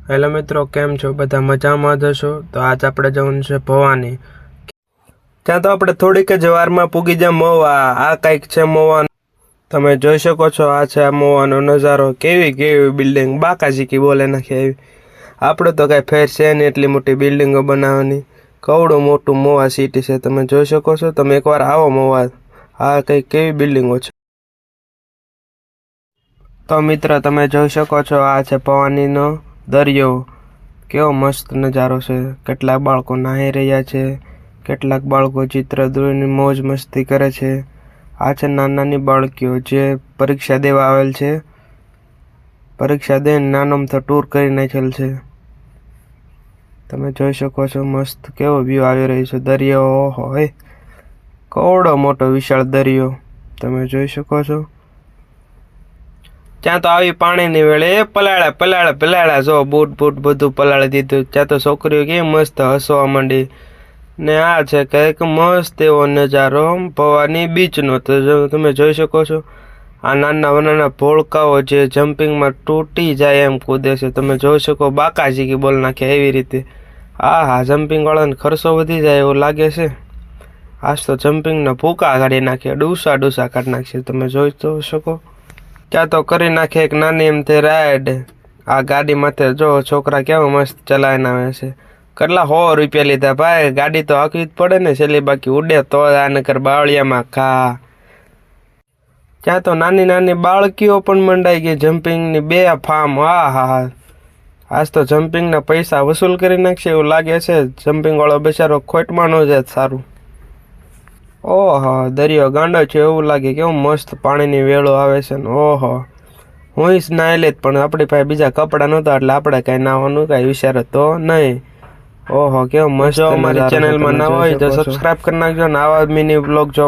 Hello મિત્રો, કેમ છો? બધા મજામાં જ હશો? તો આજ આપણે જવાનું છે ભવાની. ત્યાં તો આપણે થોડીક જ વારમાં પૂગી જાય મહુવા. આ કંઈક છે મહુવા, તમે જોઈ શકો છો. આ છે આ મહુવાનો નજારો. કેવી બિલ્ડિંગ બાકાજીકી બોલે નાખે એવી. આપણે તો કાંઈ ફેર છે નહીં એટલી મોટી બિલ્ડિંગો બનાવવાની. કવડું મોટું મહુવા સિટી છે, તમે જોઈ શકો છો. તમે એકવાર આવો મહુવા. આ કંઈક કેવી બિલ્ડિંગો છે. તો મિત્ર, તમે જોઈ શકો છો. આ છે ભવાનીનો દરિયો. કેવો મસ્ત નજારો છે. કેટલાક બાળકો નાહી રહ્યા છે, કેટલાક બાળકો ચિત્ર દોરીને મોજ મસ્તી કરે છે. આ છે નાની બાળકીઓ જે પરીક્ષા દેવા આવેલ છે. પરીક્ષા દઈને નાનોમથી ટૂર કરી નાખેલ છે. તમે જોઈ શકો છો. મસ્ત કેવો વ્યૂ આવી રહ્યો છે. દરિયો ઓહો હે, કવડો મોટો વિશાળ દરિયો તમે જોઈ શકો છો. ત્યાં તો આવી પાણીની વેળે એ પલાળા જો બૂટ બધું પલાળી દીધું. ત્યાં તો છોકરીઓ કેવી મસ્ત હસવા માંડી. ને આ છે કંઈક મસ્ત એવો નજારો ભવાની બીચનો. તો તમે જોઈ શકો છો. આ નાના ભોળકાઓ જે જમ્પિંગમાં તૂટી જાય એમ કૂદે છે. તમે જોઈ શકો. બાકાજીકી બોલ નાખે એવી રીતે. હા, જમ્પિંગ વાળાને ખર્ચો વધી જાય એવું લાગે છે. આજ તો જમ્પિંગના ભૂકા કાઢી નાખે, ડૂસા કાઢી નાખશે. તમે જોઈ તો શકો. ત્યાં તો કરી નાખે એક નાની એમથી રાઈડ. આ ગાડી માથે જો છોકરા કેવા મસ્ત ચલાવીને આવે છે. કેટલા 100 રૂપિયા લીધા ભાઈ. ગાડી તો હાંકવી જ પડે ને, છેલ્લી બાકી ઉડે તો આ નકર બાવળિયામાં ખા. ત્યાં તો નાની બાળકીઓ પણ મંડાઈ ગઈ જમ્પિંગની 2 ફાર્મ. હા, આજ તો જમ્પિંગના પૈસા વસૂલ કરી નાખશે એવું લાગે છે. જમ્પિંગ વાળો બિચારો ખોટમાં ન જાય સારું. ઓહો, દરિયો ગાંડો છે એવું લાગે. કેવું મસ્ત પાણીની વેળો આવે છે ને. ઓહો, હું જ નાહી લેત, પણ આપણી પાસે બીજા કપડાં નહોતા એટલે આપણે કાંઈ નાહવાનું કાંઈ વિચાર હતો નહીં. ઓહો, કેવો મસ્ત. અમારી ચેનલમાં નવા હોય તો સબસ્ક્રાઇબ કરી નાખજો ને આવા મિની વ્લોગ જોવા